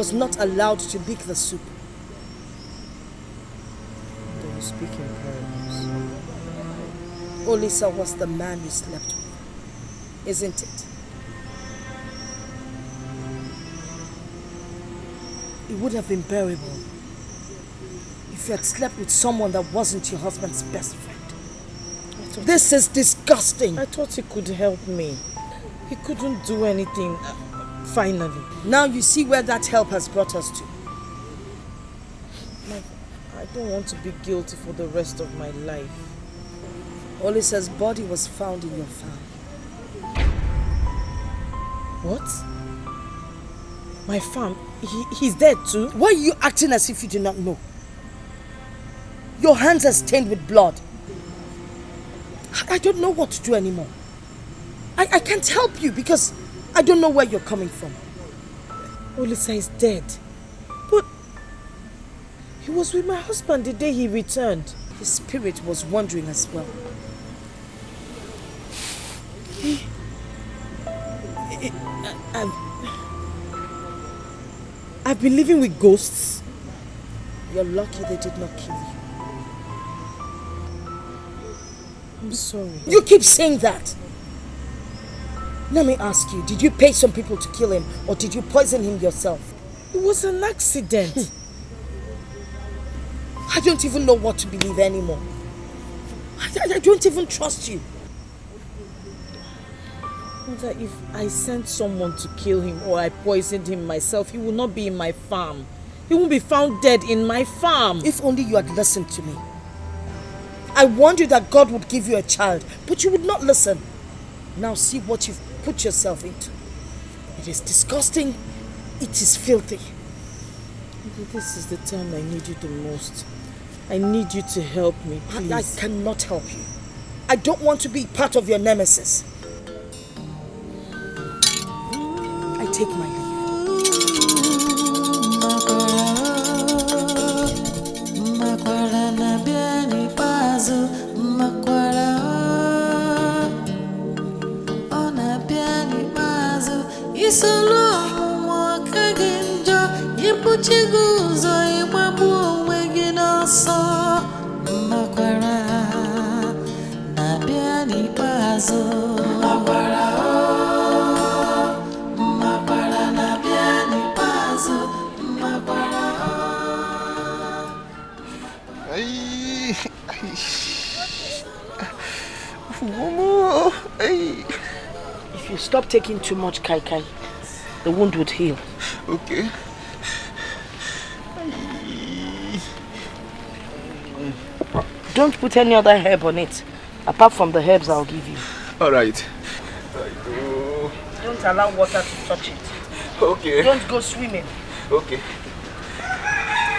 was not allowed to lick the soup. Do you speak in parables? Olisa was the man you slept with, isn't it? It would have been bearable if you had slept with someone that wasn't your husband's best friend. This is disgusting. I thought he could help me. He couldn't do anything, finally. Now you see where that help has brought us to. I don't want to be guilty for the rest of my life. Olisa's body was found in your farm. What? My farm? He's dead too? Why are you acting as if you do not know? Your hands are stained with blood. I don't know what to do anymore. I can't help you because I don't know where you're coming from. Olisa is dead. But he was with my husband the day he returned. His spirit was wandering as well. I've been living with ghosts. You're lucky they did not kill you. I'm sorry. You keep saying that. Let me ask you, did you pay some people to kill him or did you poison him yourself? It was an accident. I don't even know what to believe anymore. I don't even trust you. Mother, if I sent someone to kill him or I poisoned him myself, he will not be in my farm. He won't be found dead in my farm. If only you had listened to me. I warned you that God would give you a child, but you would not listen. Now see what you've put yourself into. It is disgusting. It is filthy. This is the time I need you the most. I need you to help me, please. I cannot help you. I don't want to be part of your nemesis. I take my leave. If you stop taking too much kai kai, the wound would heal. Okay. Don't put any other herb on it, apart from the herbs I'll give you. All right. Don't allow water to touch it. Okay. Don't go swimming. Okay.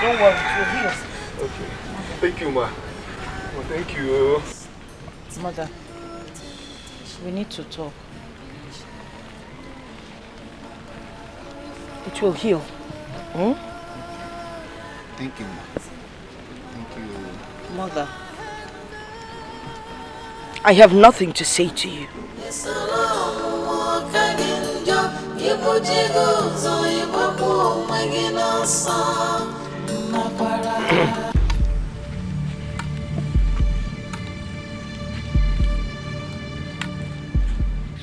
Don't worry, it will heal. Okay. Thank you, ma. Well, thank you. Mother, we need to talk. It will heal. Hmm? Thank you, ma. Thank you. Mother, I have nothing to say to you.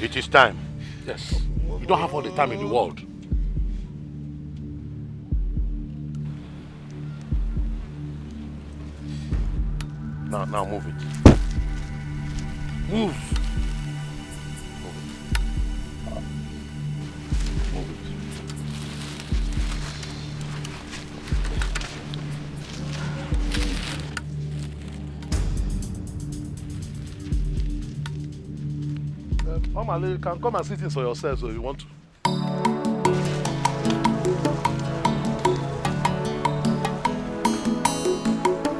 It is time. Yes. You don't have all the time in the world. Now move it. Move. Move it. Mama, you can come and sit in for yourselves if you want to.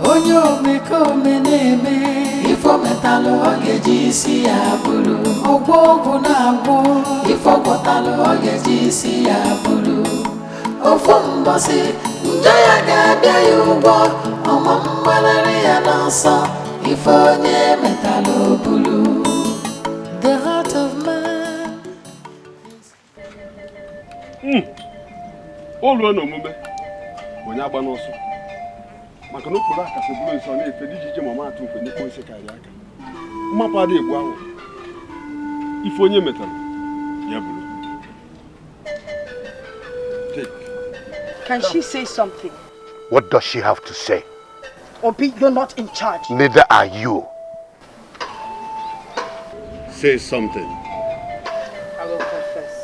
Onyo meko meneme ifo metalo ogeji si abulu ogbogu na agbo ifo kotalo ogeji si abulu ofo mbosi njoya ga-abịa ya ugbo ọmọ mgbalari ya n'ọsọ ifo onye metalo bulu. The heart of man. Olu no mume. Onye agba n'ọsọ. Maka na okporo aka se bulu nso na-efe dijije mama atụ mfe n'ekpo isi karịa aka. Mmapụ adị egbu ahụ. Ife onye metara ya bulu. Can she say something? What does she have to say? Obi, you're not in charge. Neither are you. Say something. I will confess.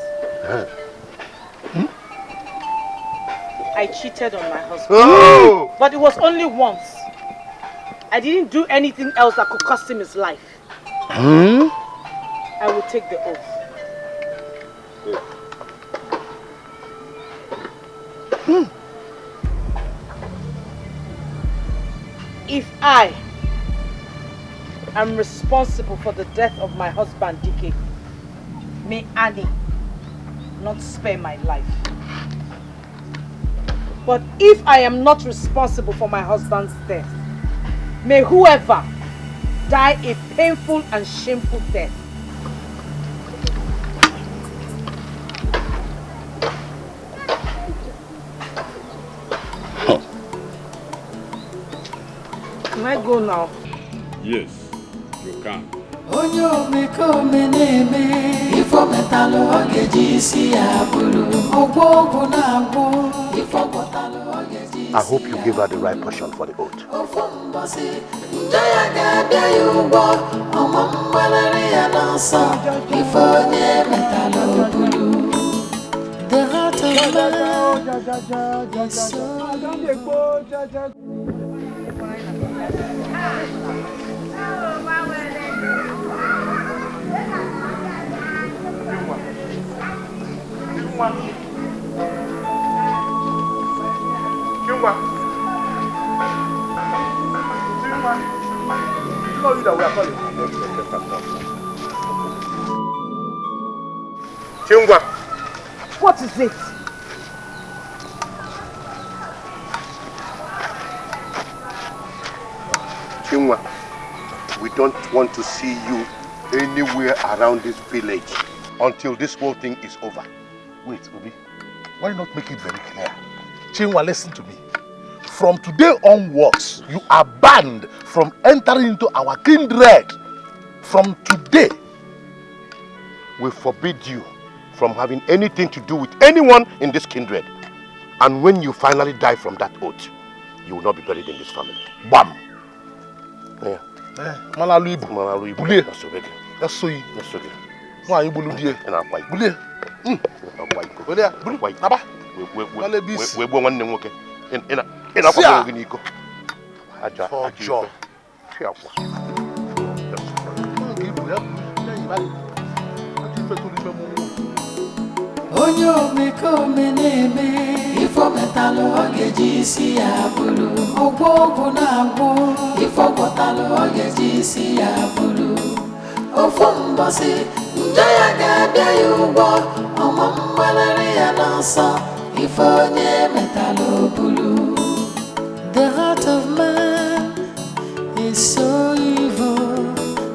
I cheated on my husband. Oh! But it was only once. I didn't do anything else that could cost him his life. I will take the oath. If I am responsible for the death of my husband, Dikeh, may Annie not spare my life. But if I am not responsible for my husband's death, may whoever die a painful and shameful death. Can I go now? Yes, you can. Onyo meko meneme ifo metalo ogeji si abulu ogbogu na agbo ifo botalo ogeji. I hope you give her the right portion for the oath. Ofumbosi njaya gabia yugo omo mbalere ya dansa ifo nye metalo bulu. The heart of man is so Chingwa. What is it? Chingwa, we don't want to see you anywhere around this village until this whole thing is over. Wait, Obi. Why not make it very clear? Chinwa, listen to me. From today onwards, you are banned from entering into our kindred. From today, we forbid you from having anything to do with anyone in this kindred. And when you finally die from that oath, you will not be buried in this family. Bam! Yeah. Malalu Ibu. Malalu Ibu. Bulie. That's okay. That's so you. That's okay. Why you bulu die? And I'm white. Bulie. Bulie. Bulu. White. Naba. We go one okay. In a couple of Nico. For joy. Onyo meko meneme ifo metalo ogeji si abulu ogbogu na agbo ifo botalo ogeji si abulu ofumbosi njaya gabia yugo omo mbalere ya dansa ifo nye metalo bulu. The heart of man is so evil,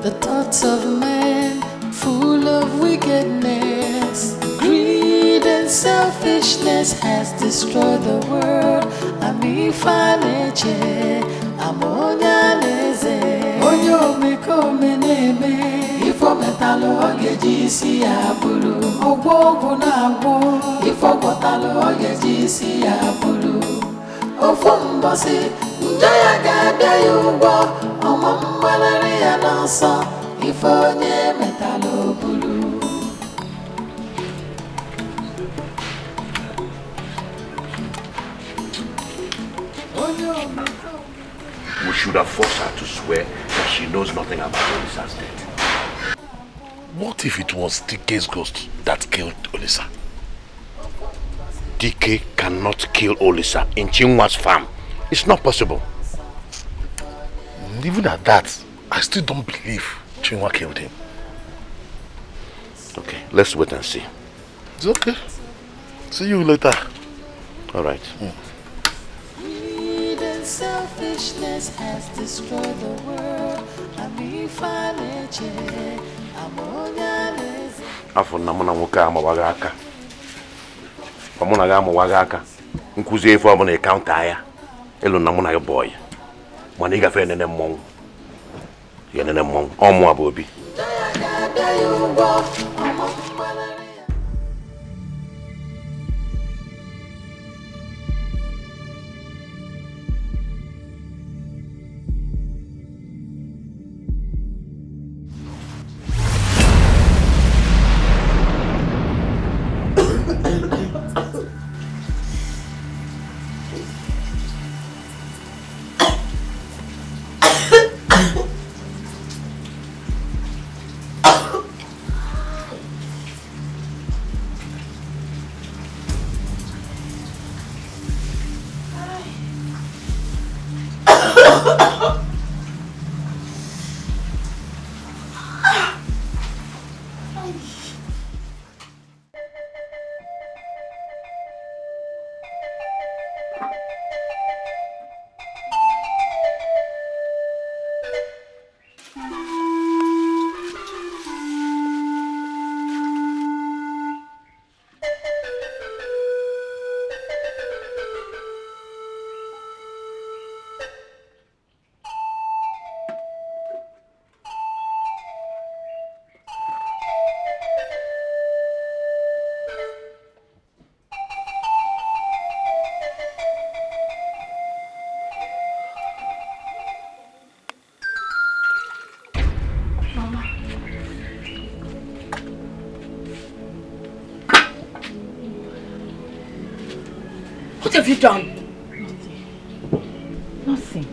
the thoughts of man full of wickedness. Greed and selfishness has destroyed the world. Ami faneche, amonya leze. Onyo meko meneme, ifo metalo ogeji si abulu. Ogbogu na agbo, ifo botalo ogeji si abulu. Ofumbosi njaya gabia yugo omo mbalere ya dansa ifo nye metalo bulu. We should have forced her to swear that she knows nothing about Olisa's death. What if it was Dikeh's ghost that killed Olisa? Dikeh cannot kill Olisa in Chinwa's farm. It's not possible. Even at that, I still don't believe Chinwa killed him. Okay, let's wait and see. It's okay. See you later. All right. Greed and selfishness has destroyed the world. Ami faneche, amonya leze. Afọ na mụ na nwoke a mawaghị aka. Muna ga mo wagaka. Nkuzi efo mo na account aya. Elo na muna ga boy. Mana iga fe nene mmon. Ye nene mmon. Omo abobi. What have you done? Nothing.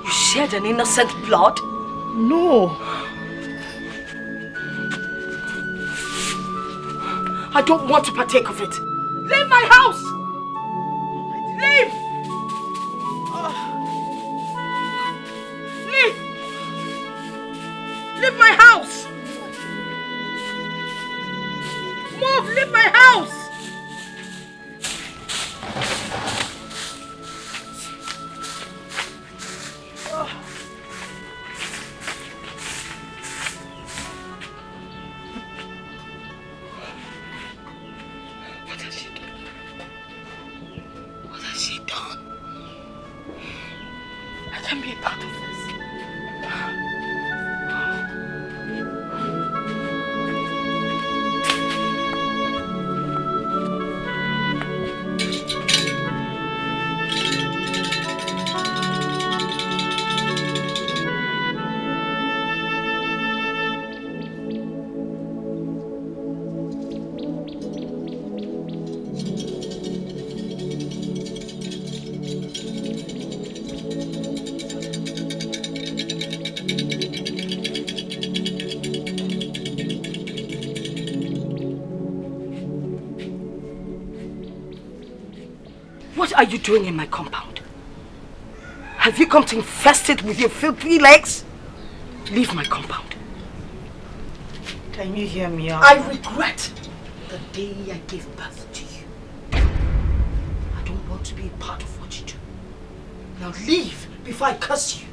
You shed an innocent blood? No. I don't want to partake of it. Leave my house! Leave! Leave my house! Move! Leave my house! What has she done? What has she done? I can't be a part of this. What are you doing in my compound? Have you come to infest it with your filthy legs? Leave my compound. Can you hear me out? I regret the day I gave birth to you. I don't want to be a part of what you do. Now leave before I curse you.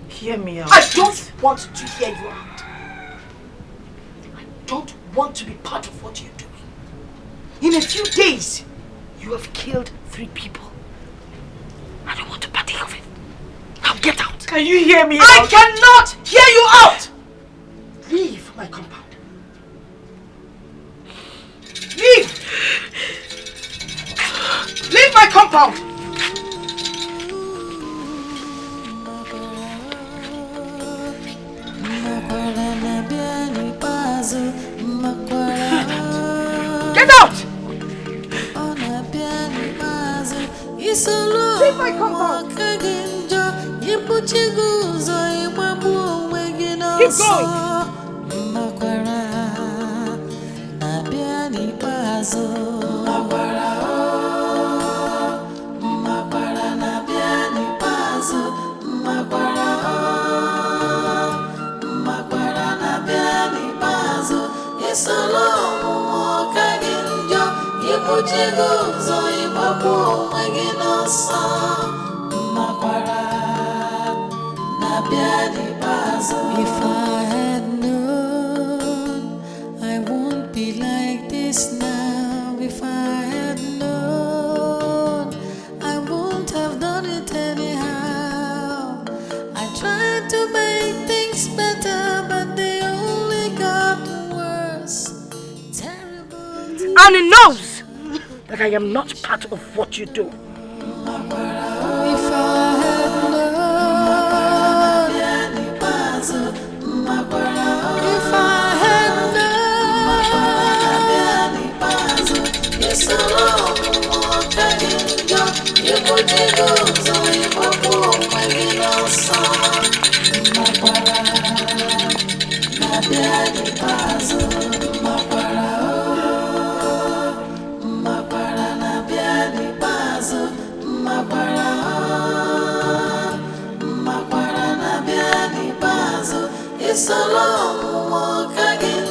Hear me out. I don't want to hear you out. I don't want to be part of what you're doing. In a few days, you have killed 3 people. I don't want to partake of it. Now get out. Can you hear me out? I cannot hear you out. Leave my compound. Leave! Leave my compound! Get out! Leave my compound! Keep going! If I had known, I won't be like this now. If I had known, I won't have done it anyhow. I tried to make things better, but they only got worse. Terrible. And he knows that I am not part of what you do. If I had known, if I had known, it's a long walk again. You put your goods on your bubble when you know some. It's a long walk again,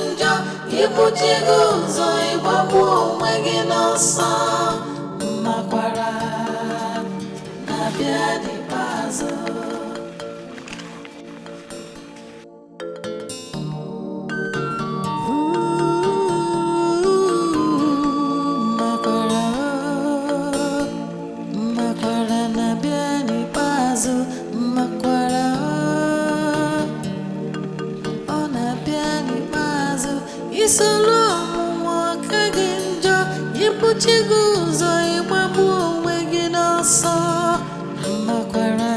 you put your goods on your bubble when you know some. Makwara, Nabiani Bazo. Makwara, Nabiani Bazo, Makwara. Isolo mwaka ginjo yipuchi guzo imamu wegi noso makwara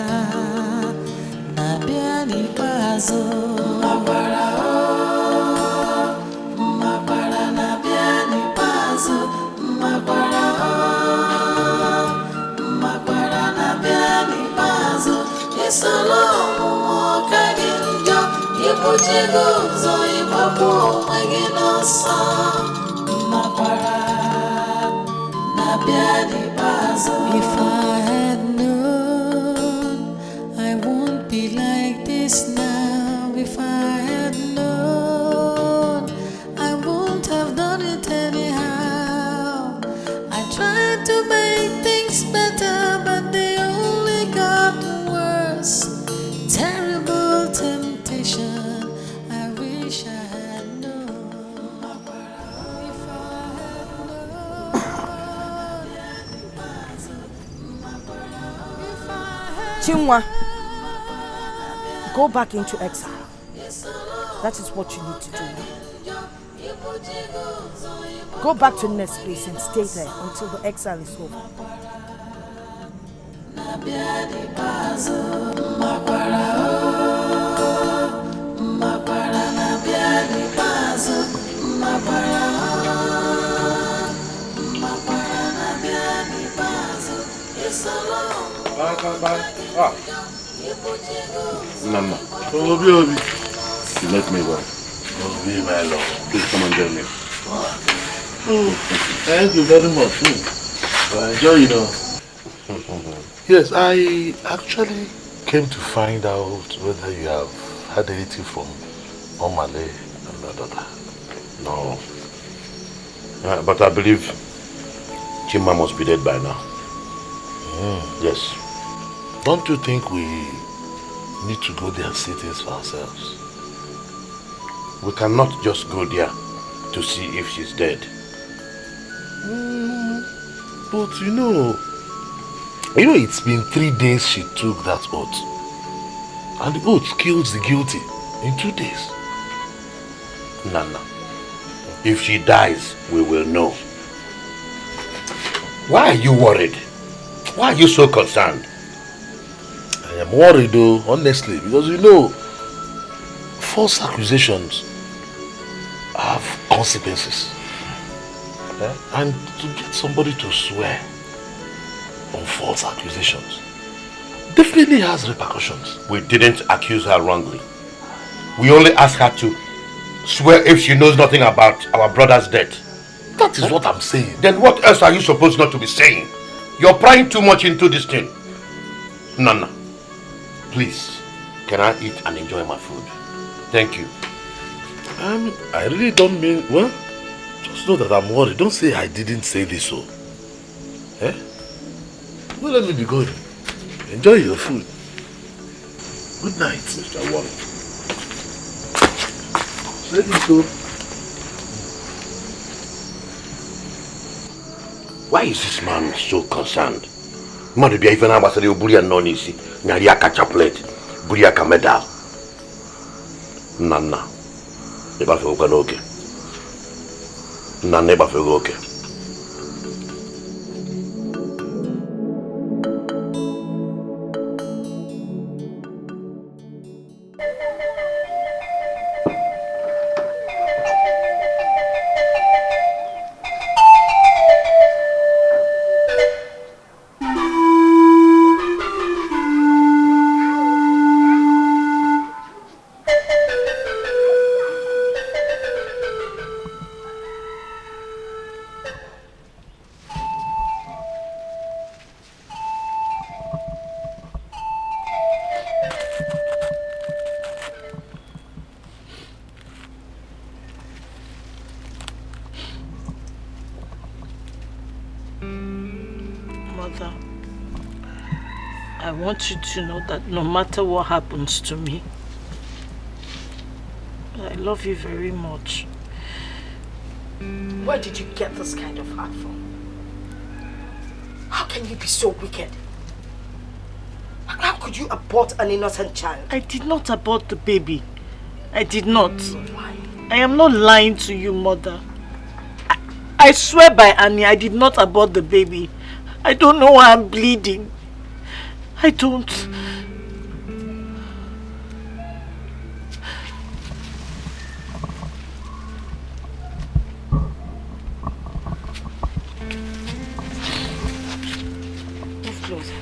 na biani pazo makwara na biani pazo makwara na biani pazo isolo mwaka ginjo yipuchi guzo imamu wegi noso makwara na biani pazo. If I had known, I won't be like this now. If I had known, I won't have done it anyhow. I tried to make things better, but they only got worse. Terrible temptation, I wish I had known. If I had known, if I had Chinwa, go back into exile. That is what you need to do. Go back to the next place and stay there until the exile is over. Nana. Obi. You met me well. Obi, my love. Please come and join me. Thank you very much. I enjoy you know. Yes, I actually came to find out whether you have had anything from Omale and my daughter. No. But I believe Chima must be dead by now. Yes. Don't you think we need to go there and see things for ourselves? We cannot just go there to see if she's dead. But you know, it's been 3 days she took that oath. And the oath kills the guilty in 2 days. Nana, if she dies, we will know. Why are you worried? Why are you so concerned? I am worried though, honestly, because you know, false accusations have consequences. And to get somebody to swear on false accusations definitely has repercussions. We didn't accuse her wrongly. We only asked her to swear if she knows nothing about our brother's death. That is what I'm saying. Then what else are you supposed not to be saying? You're prying too much into this thing. Nana, please, can I eat and enjoy my food? Thank you. I really don't mean, well, just know that I'm worried. Don't say I didn't say this so. Eh? Well, let me be going. Enjoy your food. Good night. Mr. Wally. Let it go. Why is this man so concerned? Madu bia even ambassador Buria Nonisi, Nyariaka chaplet, Buriaka medal. Nana. Neba fego okay. Nana neba fego okay. I want you to know that no matter what happens to me, I love you very much. Where did you get this kind of heart from? How can you be so wicked? How could you abort an innocent child? I did not abort the baby. I did not. Why? I am not lying to you, mother. I swear by Annie, I did not abort the baby. I don't know why I'm bleeding. I don't. Move closer.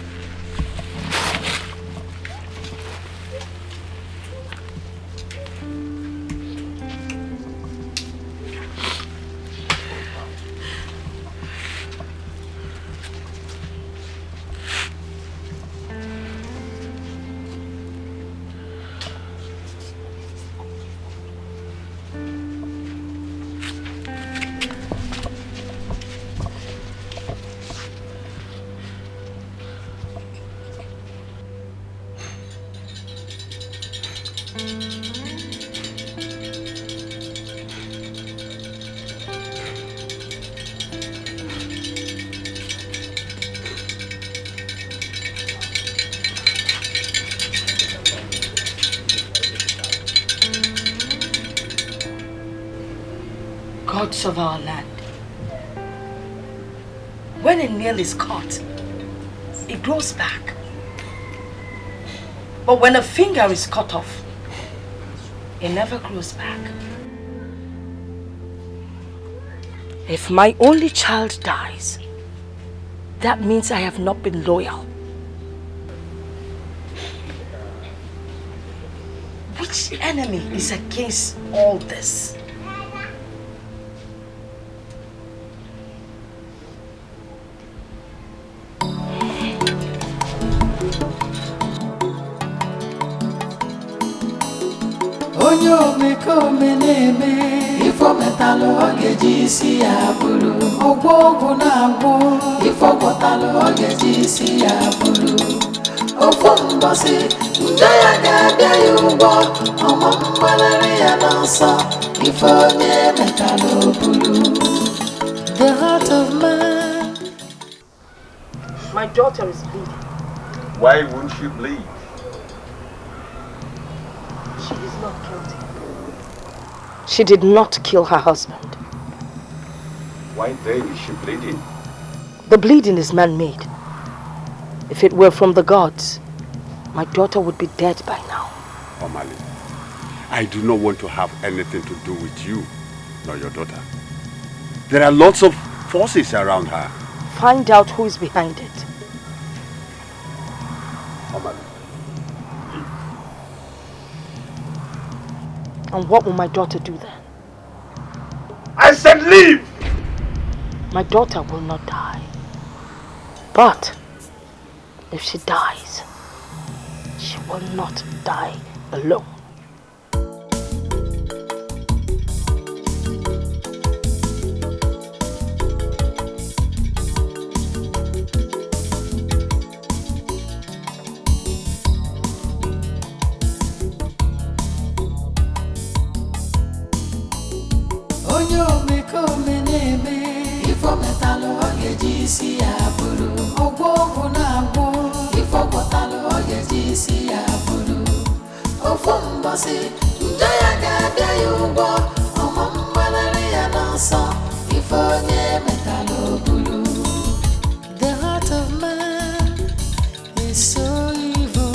Gods of our land. When a nail is caught, it grows back. But when a finger is cut off, it never grows back. If my only child dies, that means I have not been loyal. Which enemy is against all this? Onyo meko meneme ifo metalo ogeji si abulu ogbogu na agbo ifo kotalo ogeji si abulu ofo mbosi njaya ga-abịa ya ugbo ọmọ mgbalari ya n'ọsọ ifo onye metalo bulu. The heart of man. My daughter is bleeding. Why won't she bleed? She is not guilty. She did not kill her husband. Why then is she bleeding? The bleeding is man-made. If it were from the gods, my daughter would be dead by now. Omali, I do not want to have anything to do with you, nor your daughter. There are lots of forces around her. Find out who is behind it. Omali. And what will my daughter do then? I said leave! My daughter will not die. But if she dies, she will not die alone. bossy. Jaya Gabia, you walk. Malaria, dancer. If only metal blue. The heart of man is so evil.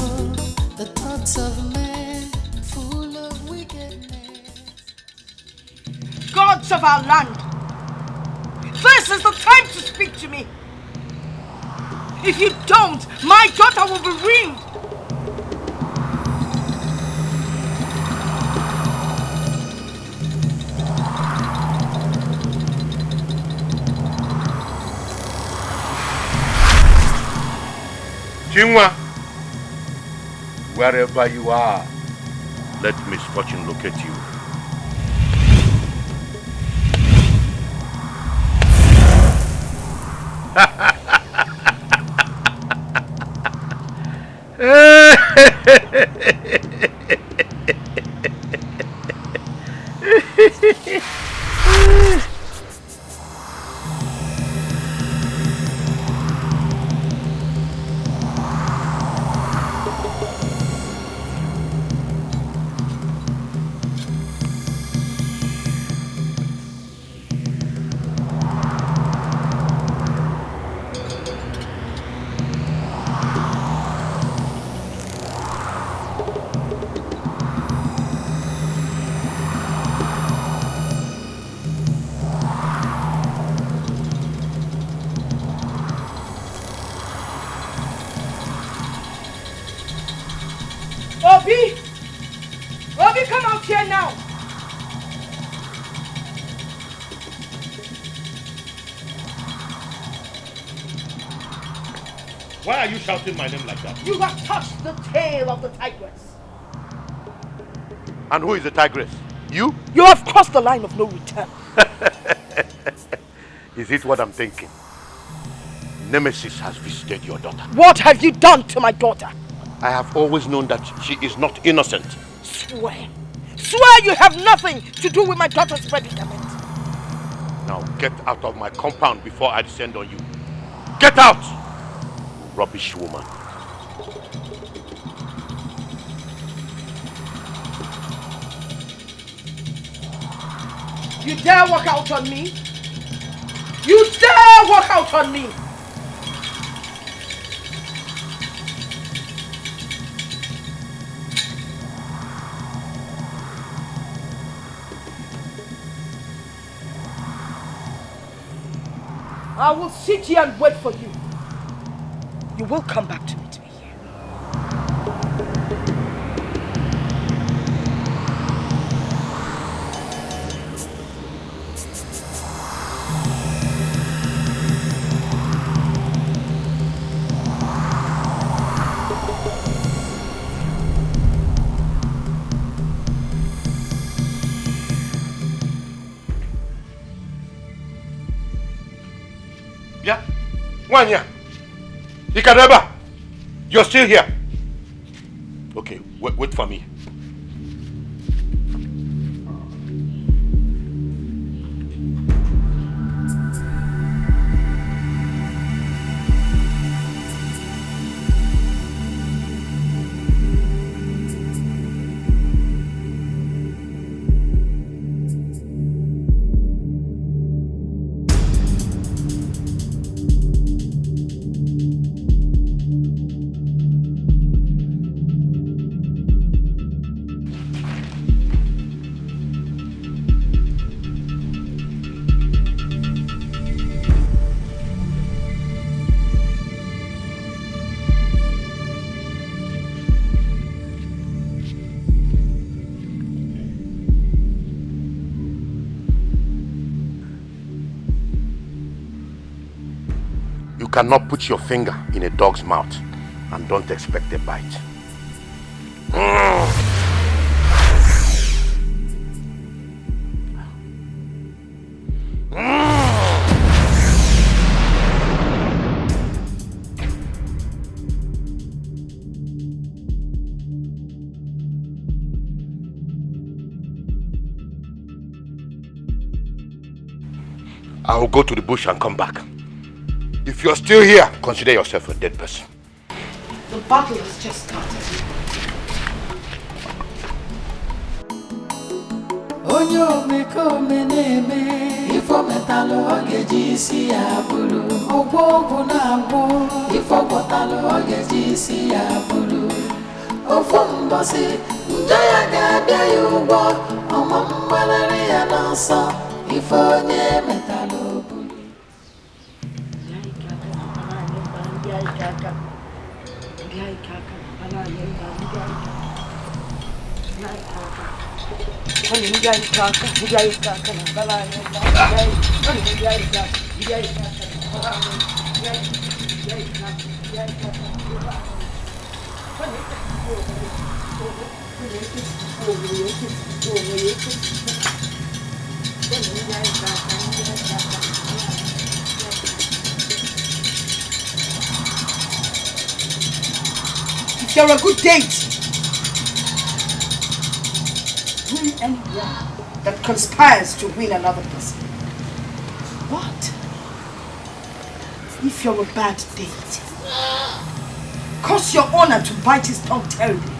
The thoughts of man full of wickedness. Gods of our land, this is the time to speak to me. If you don't, my daughter will be ruined. Chinwa, wherever you are, let misfortune locate you. Obi, come out here now. Why are you shouting my name like that? You have touched the tail of the tigress. And who is the tigress? You? You have crossed the line of no return. Is it what I'm thinking? Nemesis has visited your daughter. What have you done to my daughter? I have always known that she is not innocent. Swear. Swear you have nothing to do with my daughter's predicament. Now get out of my compound before I descend on you. Get out! Rubbish woman. You dare walk out on me? You dare walk out on me? I will sit here and wait for you. You will come back to meet me here. Yeah? Wanya? Ikadaba? You're still here? Okay, wait for me. You cannot put your finger in a dog's mouth and don't expect a bite. I will go to the bush and come back. If you're still here, consider yourself a dead person. The battle has just started. Onyo meko meneme ifo metalo ogeji si abulu ogbo na agbo ifo botalo ogeji si abulu ofo mbasi njaya ga-abịa ya ugbo ọma mgbalịrị ya n'ọsọ ife onye metalo obulu If you're a good date, win anyone that conspires to win another person. What? If you're a bad date, cause your owner to bite his tongue terribly.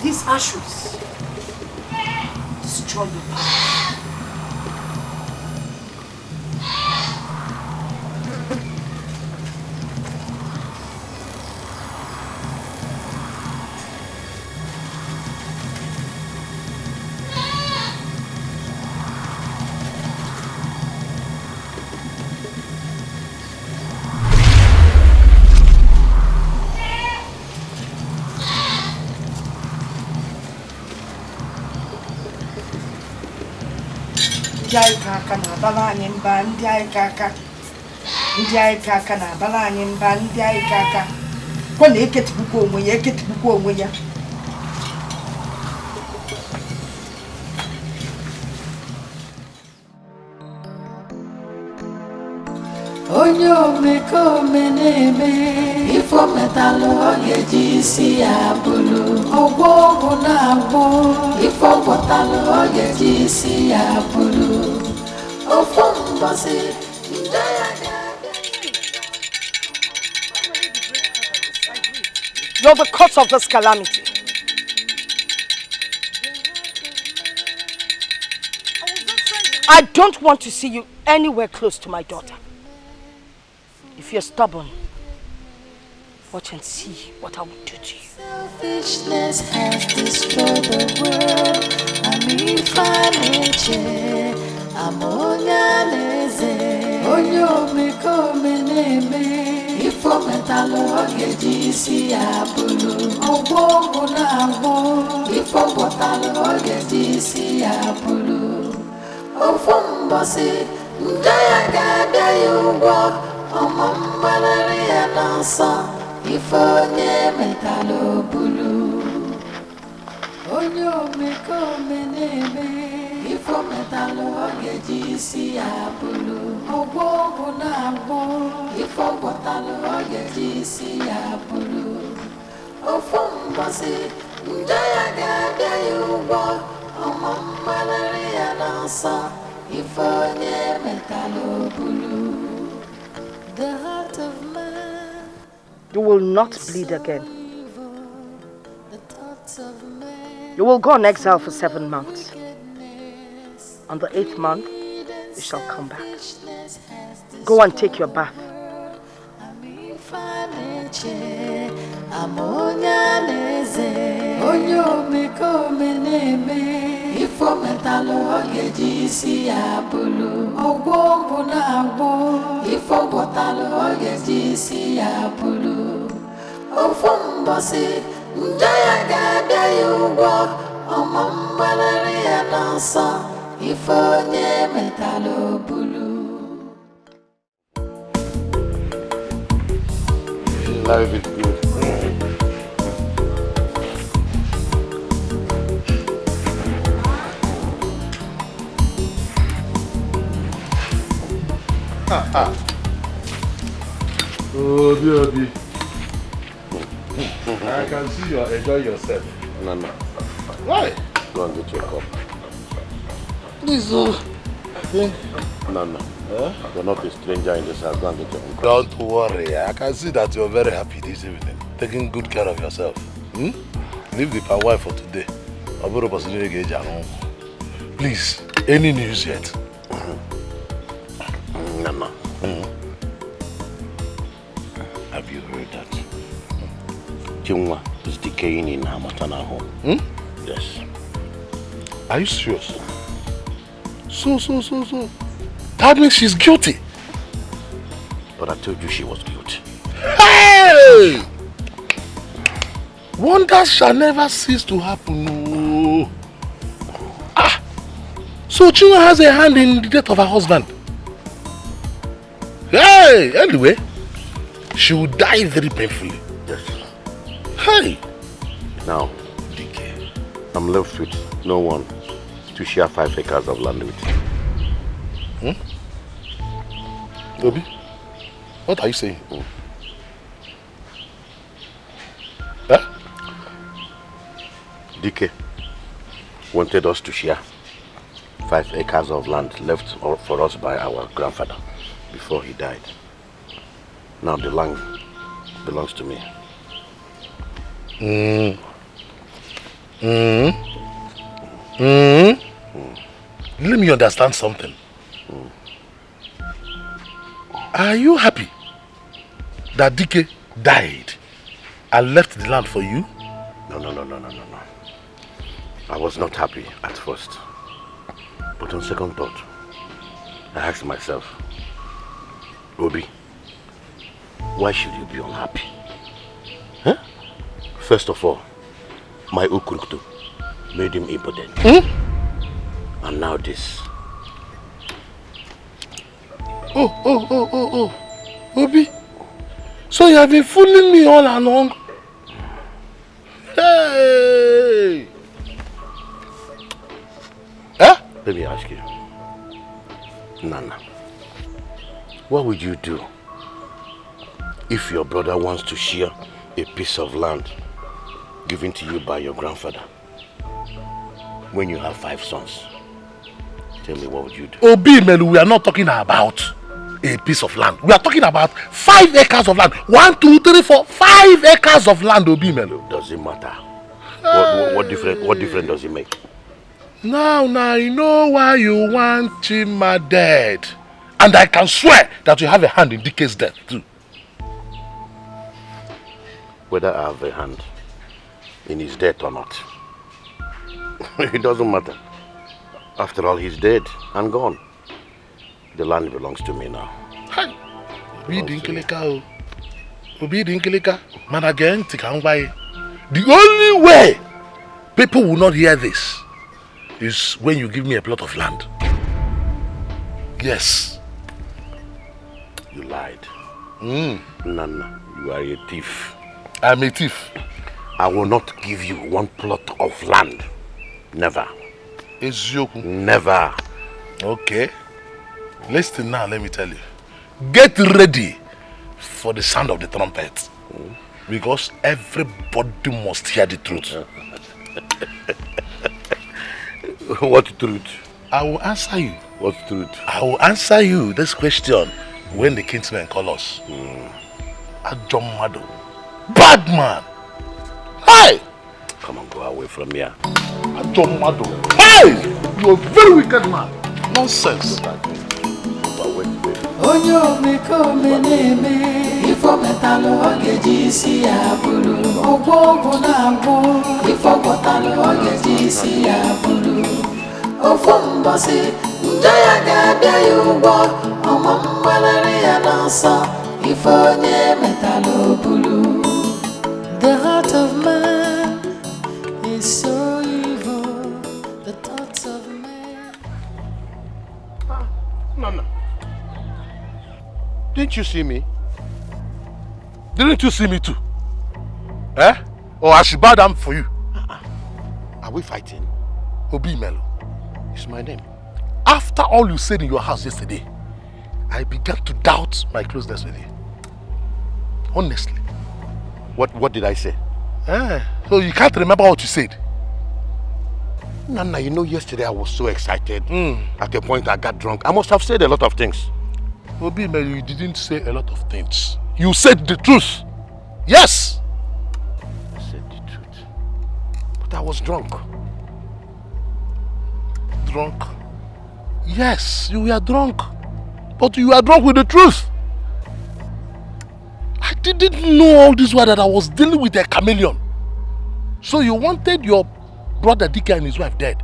These ashes destroy your power. Ndi kaka na abala anyị mba ndị anyị kaka na abala anyị mba ndị anyị kaka kwa na eketipukwa onwe ya Onyo meko meneme ifo metalo ogeji isi abulu ogbo na agbo ifo botalo ogeji isi abulu ofo mbasi You're the cause of this calamity. I don't want to see you anywhere close to my daughter. If you're stubborn, watch and see what I will do to you. Selfishness has destroyed the world. Onyo meko meneme ifo metalo ogeji isi abulu ogbo na agbo ifo botalo ogeji isi abulu ofo mbasi njaya ga-abịa ya ugbo ọma mgbalịrị ya n'ọsọ ife onye metalo obulu onyo meko meneme ifo metalo ogeji isi abulu ogbo na agbo ifo botalo ogeji isi abulu ofo mbasi njaya ga-abịa ya ugbo ọma mgbalịrị ya n'ọsọ ife onye metalo obulu. The heart of man. You will not bleed again. You will go on exile for 7 months. On the 8th month, you shall come back. Go and take your bath. Ifo metalo ogeji isi abulu ogbo na agbo ifo botalo ogeji isi abulu ofo mbasi njaya ga-abịa ya ugbo ọma mgbalịrị ya n'ọsọ ife onye metalo obulu. Life is good. Oh, Obi. I can see you enjoy yourself. No. Why? Go and get your cup. This No. You're not a stranger in this house. Go and get your own cup. Don't worry. I can see that you're very happy this evening. Taking good care of yourself. Leave the power wife for today. Please, any news yet? No. Have you heard that? Chinwa is decaying in her maternal home. Yes. Are you serious? So. That means she's guilty. But I told you she was guilty. Hey! Wonders shall never cease to happen. No. So Chinwa has a hand in the death of her husband. Hey! Anyway, she will die very painfully. Yes. Hey! Now, Dikeh, I'm left with no one to share 5 acres of land with. Obi, what are you saying? Dikeh wanted us to share 5 acres of land left for us by our grandfather before he died. Now the land belongs to me. Let me understand something. Are you happy that Dikeh died and left the land for you? No. I was not happy at first. But on second thought, I asked myself, Obi, why should you be unhappy? Huh? First of all, my Ukuntu made him impotent. And now this. Oh. Obi, so you have been fooling me all along? Hey! Let me ask you, Nana, what would you do if your brother wants to share a piece of land given to you by your grandfather when you have 5 sons? Tell me, what would you do? Obi Melu, we are not talking about a piece of land. We are talking about 5 acres of land. 1, 2, 3, 4, 5 acres of land, Obi Melu. Does it matter? What difference does it make? Now I know why you want Chima dead. And I can swear that you have a hand in Dikeh's death too. Whether I have a hand in his death or not, it doesn't matter. After all, he's dead and gone. The land belongs to me now. Hi. Obi Dinkeleka. Man again, the only way people will not hear this is when you give me a plot of land. Yes. You lied. Nana, you are a thief. I'm a thief. I will not give you 1 plot of land. Never. Never. Okay. Listen now, let me tell you. Get ready for the sound of the trumpet. Because everybody must hear the truth. What truth? I will answer you. What truth? I will answer you this question when the kinsmen call us. Ajomado. Bad man. Hey! Come on, go away from here. Ajomado. Hey! You're a very wicked man. Nonsense. Onyo meko meneme ifo metalo ogeji si abulu ogbo na agbo ifo gotalo ogeji si abulu ofo mbosi njaya ga bia yugo omo mmalere ya nanso ifo nye metalo bulu. The heart of man is so evil, the thoughts of man. Nana, didn't you see me? Didn't you see me too? Or I should bow down for you? Are we fighting? Obi Melo. It's my name. After all you said in your house yesterday, I began to doubt my closeness with you. Honestly. What did I say? So you can't remember what you said? Nana, you know, yesterday I was so excited. At the point I got drunk. I must have said a lot of things. Obi, you didn't say a lot of things. You said the truth. Yes! I said the truth. But I was drunk. Drunk? Yes, you were drunk. But you were drunk with the truth. I didn't know all this while that I was dealing with a chameleon. So you wanted your brother Dikeh and his wife dead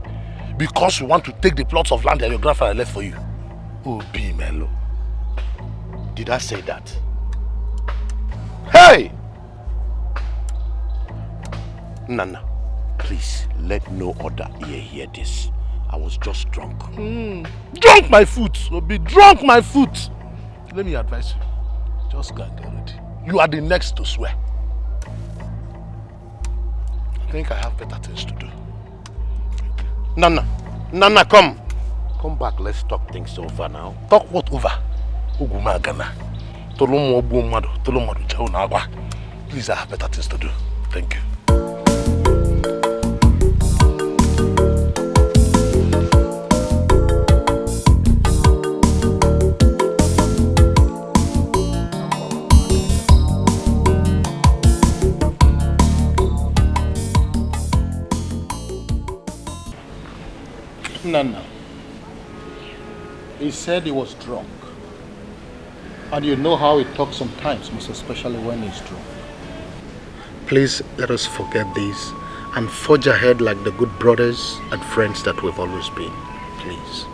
because you want to take the plots of land that your grandfather left for you. Obi Melo. Did I say that? Hey! Nana, please let no other ear hear this. I was just drunk. Drunk my foot, Obi, drunk my foot. Let me advise you. Just go and get ready. You are the next to swear. I think I have better things to do. Nana, Nana, come. Come back, let's talk things over now. Talk what over? Ugumagana. Please, I have better things to do. Thank you. Nana, he said he was drunk. And you know how he talks sometimes, most especially when he's drunk. Please let us forget this and forge ahead like the good brothers and friends that we've always been. Please.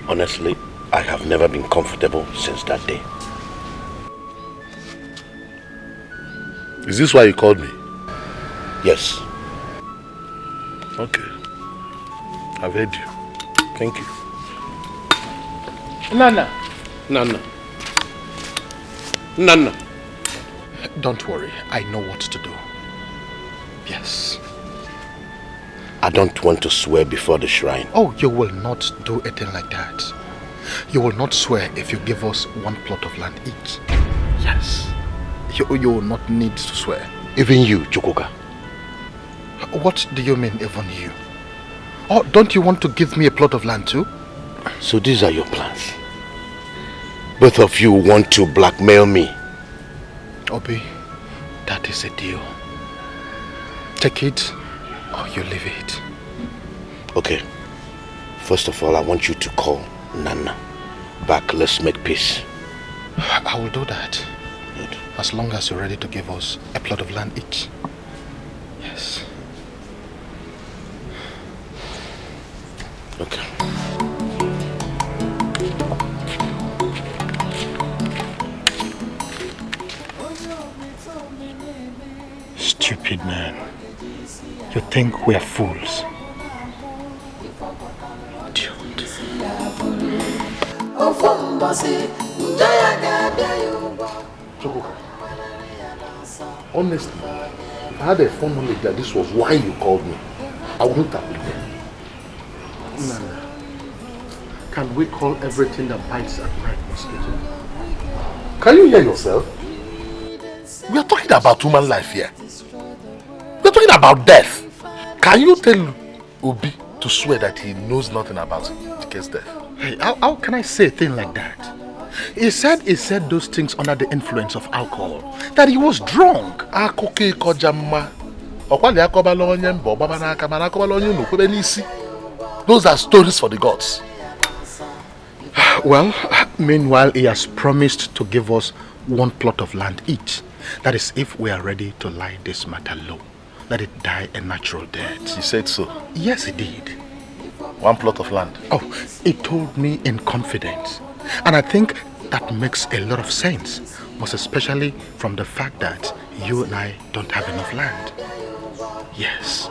Honestly, I have never been comfortable since that day. Is this why you called me? Yes. Okay. I've heard you. Thank you. Nana. Nana. Nana. Don't worry, I know what to do. Yes. I don't want to swear before the shrine. Oh, you will not do a thing like that. You will not swear if you give us one plot of land each. Yes. You will not need to swear. Even you, Chukwuka. What do you mean, even you? Oh, don't you want to give me a plot of land too? So these are your plans. Both of you want to blackmail me. Obi, that is a deal. Take it or you leave it. Okay. First of all, I want you to call Nana back. Let's make peace. I will do that. Good. As long as you're ready to give us a plot of land each. Yes. Okay. Stupid man. You think we are fools? Idiot. Honestly, if I had a phone knowledge that this was why you called me, I wouldn't have been there. Nana, can we call everything that bites at night mosquito? Can you hear yourself? We are talking about human life here. We are talking about death. Can you tell Obi to swear that he knows nothing about Dikeh's death? Hey, how can I say a thing like that? He said those things under the influence of alcohol. That he was drunk. Those are stories for the gods. Well, meanwhile, he has promised to give us one plot of land each. That is, if we are ready to lie this matter low. Let it die a natural death. He said so. Yes, he did. One plot of land. Oh, he told me in confidence. And I think that makes a lot of sense. Most especially from the fact that you and I don't have enough land. Yes.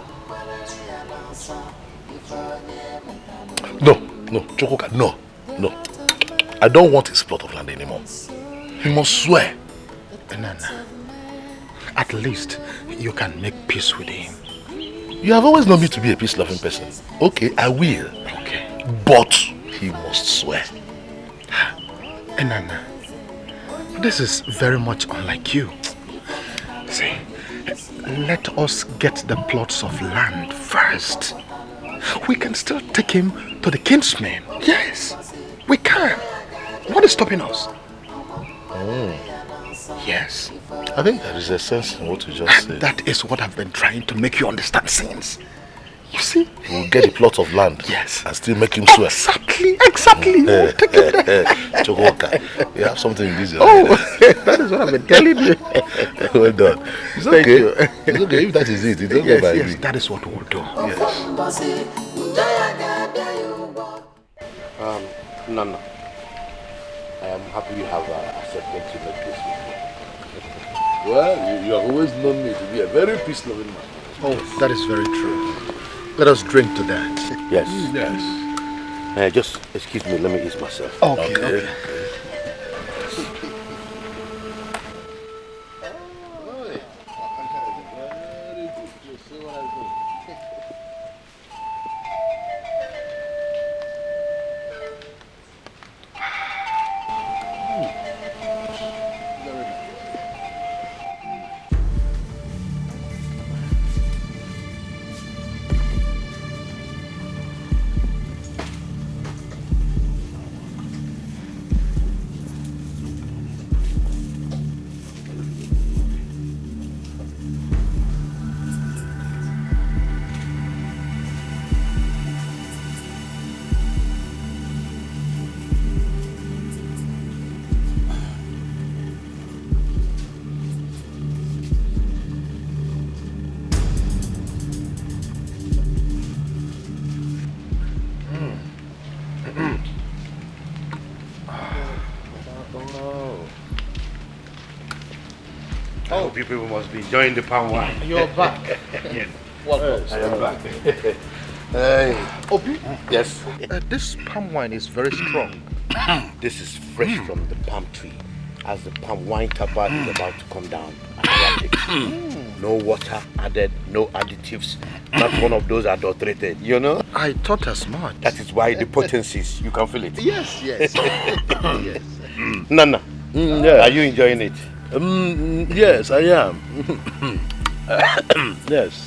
No, Chukwuka, no. I don't want his plot of land anymore. He must swear. Nana, at least you can make peace with him. You have always known me to be a peace-loving person. Okay, I will. Okay. But he must swear. Nana, this is very much unlike you. See, let us get the plots of land first. We can still take him to the kinsmen. Yes, we can. What is stopping us? Yes. I think there is a sense in what you just said. That is what I've been trying to make you understand since. You see? We'll get a plot of land. Yes. And still make him swear. Exactly. We'll take it there. Chokoka, you have something in this. That is what I've been telling you. Well done. It's Thank okay. you. It's okay if that is it. It's okay Yes, by yes, me. that is what we'll do. Yes. Nana, I am happy you have accepted to make this with me. Well, you have always known me to be a very peace-loving man. Oh, that is very true. Let us drink to that. Yes. Yes. Just excuse me, let me ease myself. Okay. Oh, you people must be enjoying the palm wine. You're back. Yes. Welcome. I am back. Obi, Yes. this palm wine is very strong. This is fresh from the palm tree. As the palm wine tapa is about to come down, I grab it. No water added, no additives, not one of those adulterated, you know? I thought as much. That is why the potencies, you can feel it. Yes. Yes. Nana, Yeah. are you enjoying it? Yes, I am. Yes.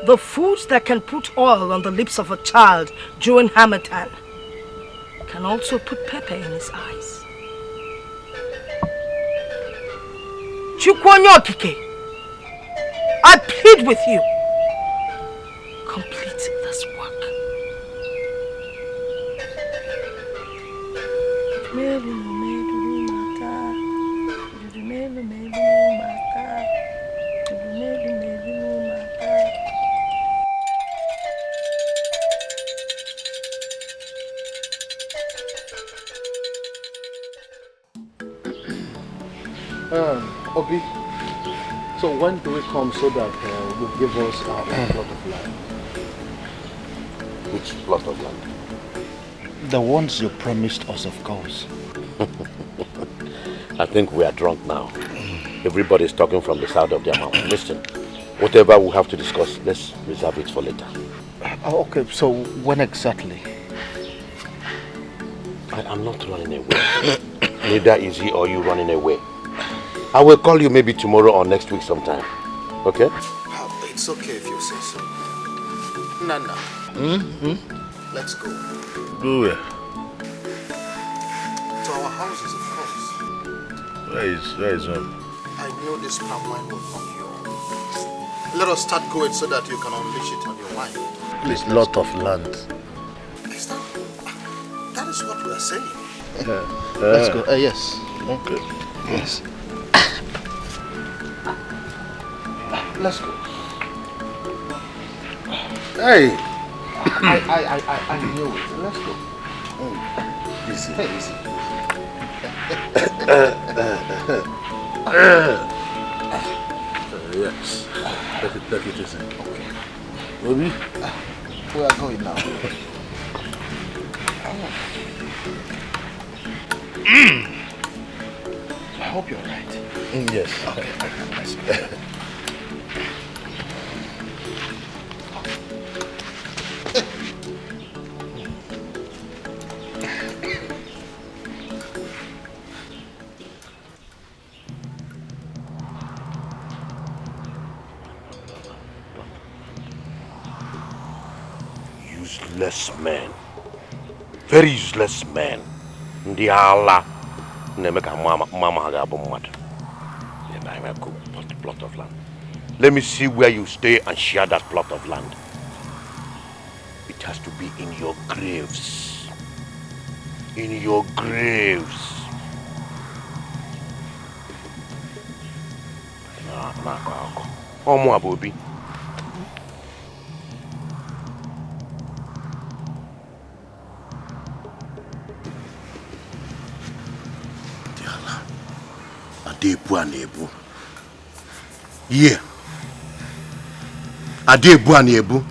The foods that can put oil on the lips of a child during Harmattan can also put pepper in his eyes. Chukwonyo Dikeh, I plead with you, complete this work. Obi, so when do we come so that you give us our own plot of land? Which plot of land? The ones you promised us, of course. I think we are drunk now. Everybody's talking from the side of their mouth. Listen, whatever we have to discuss, let's reserve it for later. Okay, so when exactly? I am not running away. Neither is he or you running away. I will call you maybe tomorrow or next week sometime. Okay? It's okay if you say so. Nana. Let's go. Go where? To our houses, of course. Where is home? I knew this palm wine would come here. Let us start going so that you can unleash it on your wine. Please, lot of land. That is what we are saying. Let's go. Yes. Okay. Yes. Let's go. Hey! I knew it. Let's go. Easy, easy. Yes. Take it easy. Okay. Baby? We are going now. I hope you're right. Yes. Okay. Let's go. Useless men. Very useless men. Ndi ala nemeka mama haga bomad. And I will go plot of land. Let me see where you stay and share that plot of land. It has to be in your graves. In your graves. Omo abobi. Adebu anebu. Yeah. Adebu anebu.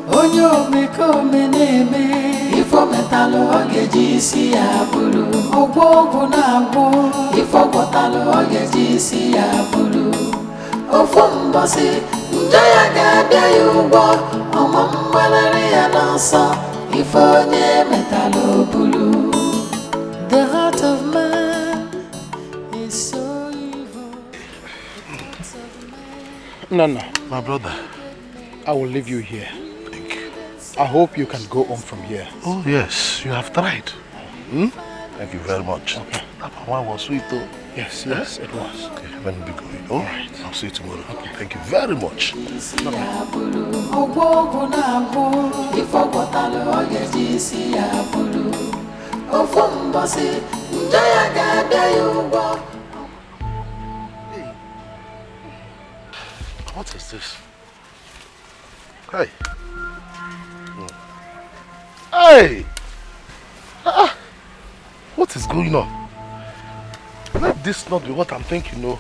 Onyo meko meneme ifo metalo ogeji si abulu ogwo na agwo ifo botalo ogeji si abulu ofo mbasi njoya ga-abịa ya ugbo ọmọ mgbalari ya n'ọsọ ifo nye metalo bulu. The heart of man is so evil. No. My brother. I will leave you here. I hope you can go home from here. Oh yes, you have tried. Thank you very much. Okay. That one was sweet though. Yes, it was. Okay, let me be going. All right. I'll see you tomorrow. Okay. Thank you very much. What is this? Hey. Hey! What is going on? Let this not be what I'm thinking, no.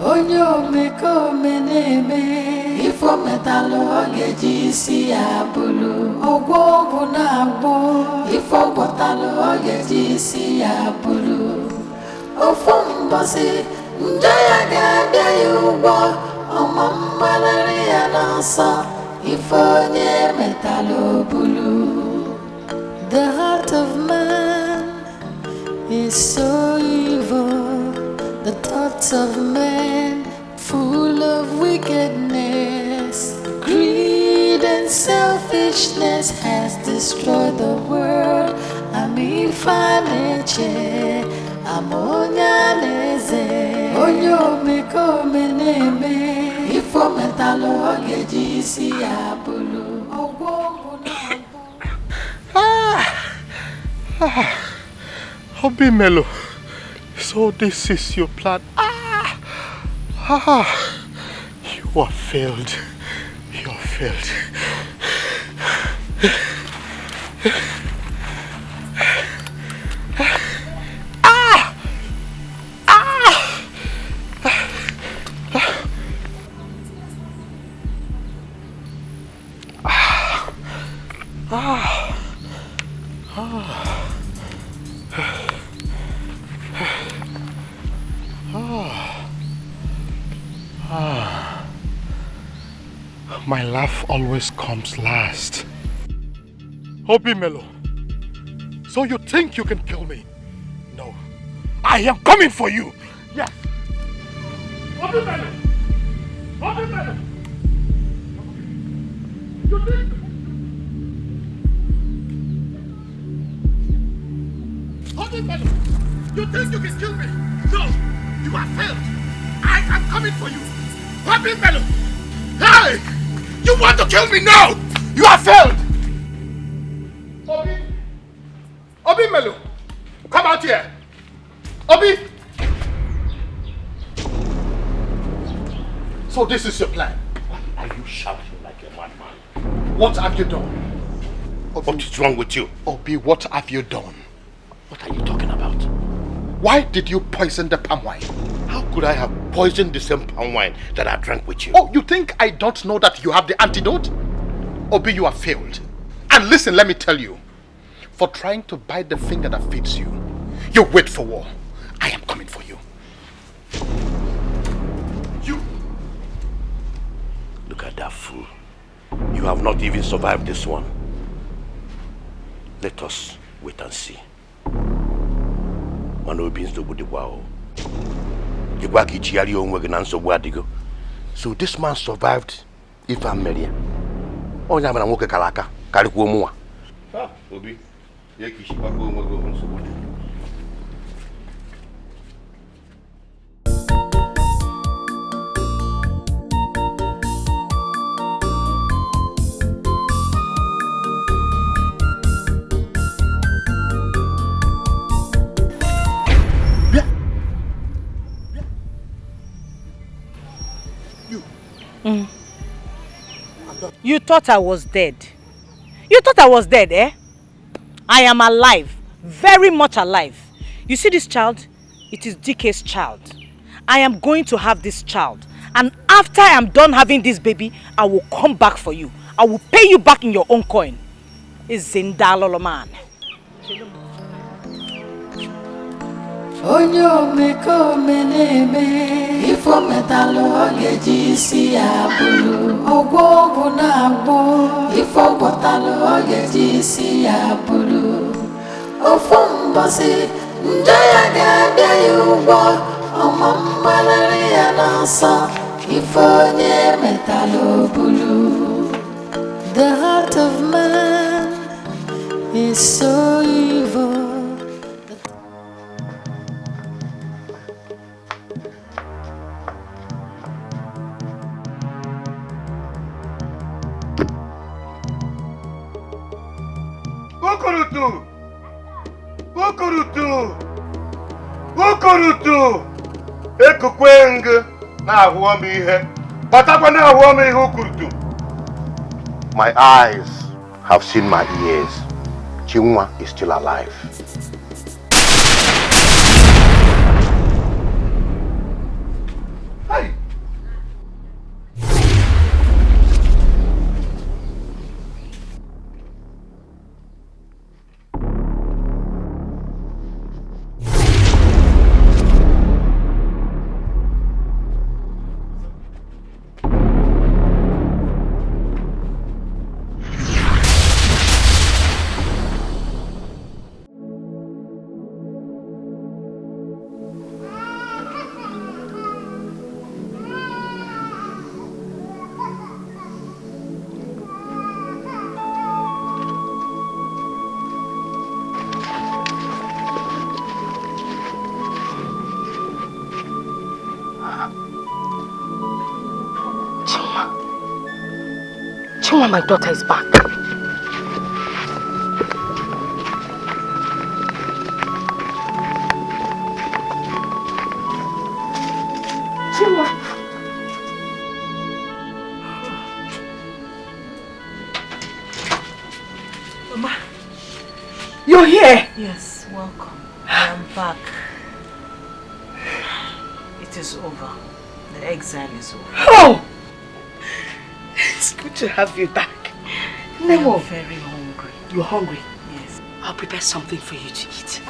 Onyo meko meneme ifo metalo ogeji si abulu ogwo na agwo ifo botalo ogeji si abulu ofo mbasi njoya ga-abịa ya ugbo ọmọ mgbalari ya n'ọsọ ifo nye metalo bulu. The heart of man is so evil. The thoughts of man full of wickedness. Greed and selfishness has destroyed the world. Amifaneche, amonyaneze. Onyo meko meneme, ifo metalo ogeji si abulu. Obi Melo. So this is your plan. You are failed. You are failed. My laugh always comes last. Obi Melo, so you think you can kill me? No, I am coming for you. Yes. Obi Melo! Obi Melo! You think... Obi Melo! You think you can kill me? No, you have failed. I am coming for you. Obi Melo! Hey! You want to kill me now? You have failed! Obi! Obi Melo! Come out here! Obi! So this is your plan? Why are you shouting like a madman? What have you done? Obi, What is wrong with you? Obi, what have you done? What are you talking about? Why did you poison the palm wine? How could I have poisoned the same palm wine that I drank with you? Oh, you think I don't know that you have the antidote? Obi, you have failed. And listen, let me tell you. For trying to bite the finger that feeds you, you wait for war. I am coming for you. You! Look at that fool. You have not even survived this one. Let us wait and see. So this man survived if I'm married. Oh, I'm going to Kalaka. Kalikuomua. Ah, Obi. You thought I was dead. You thought I was dead, eh? I am alive. Very much alive. You see this child? It is Dikeh's child. I am going to have this child. And after I am done having this baby, I will come back for you. I will pay you back in your own coin. It's Zindalolo man. Onyo meko meneme ifo metalo ogeji si abulu ogwo na agbo ifo botalo ogeji si abulu ofo mbasi njaya ga yugo omambalari ya nasa ifo nye metalo bulu. The heart of man is so evil. Ukurutu ekukweng na ahụọ m ihe batakwa na ahụọ m ihe ukurutu. My eyes have seen my ears. Chinwa is still alive. Hey. Chima, my daughter is back. Chima. Mama, you're here. Yes, welcome. I am back. It is over. The exile is over. Oh! It's good to have you back. I am very hungry. You're hungry? Yes. I'll prepare something for you to eat.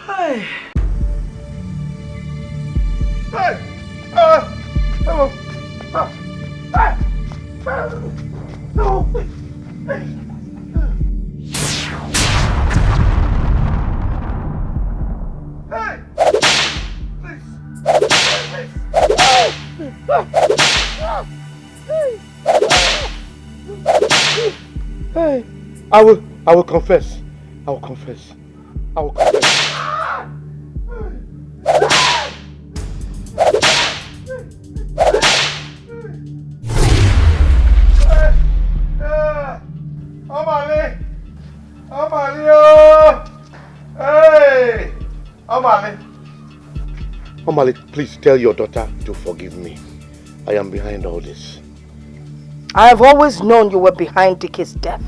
Hi. No! Hey! Please! Hey! I will confess. I will confess. I will confess. Omale! Hey! Omale, please tell your daughter to forgive me. I am behind all this. I have always known you were behind Dikeh's death.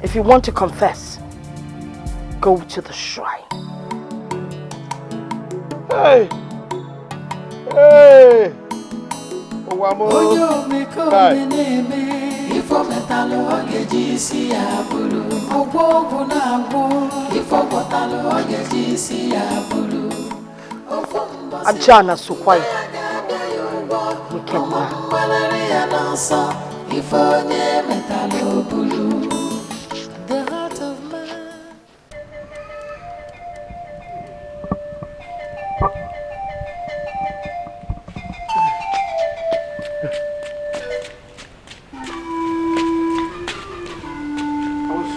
If you want to confess, go to the shrine. Hey! Hey! Ajana Sukwai. Wicked man. The heart of man.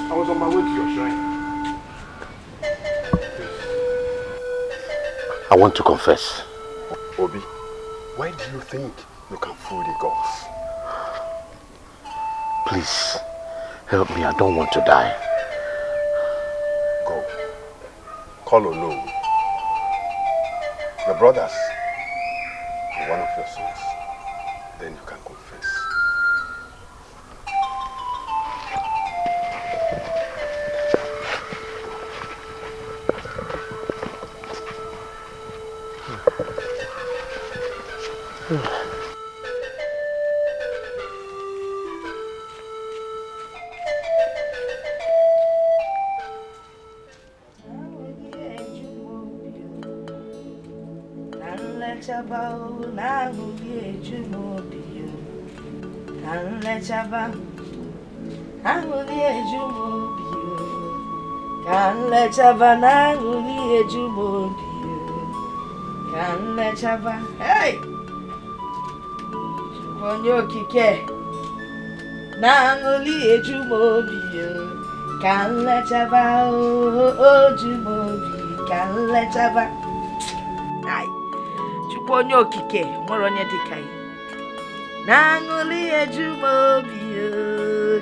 I was on my way to your shrine. I want to confess. Obi, why do you think you can fool the gods? Please, help me. I don't want to die. Go. Call alone. The brothers are one of your sons. Then you can confess. Hey! Kike. Nangoli ejumobio. Can let chava ojumobi. Can let chava. Ay. Chuponyo kike. Moronye dikai. Nangoli ejumobio.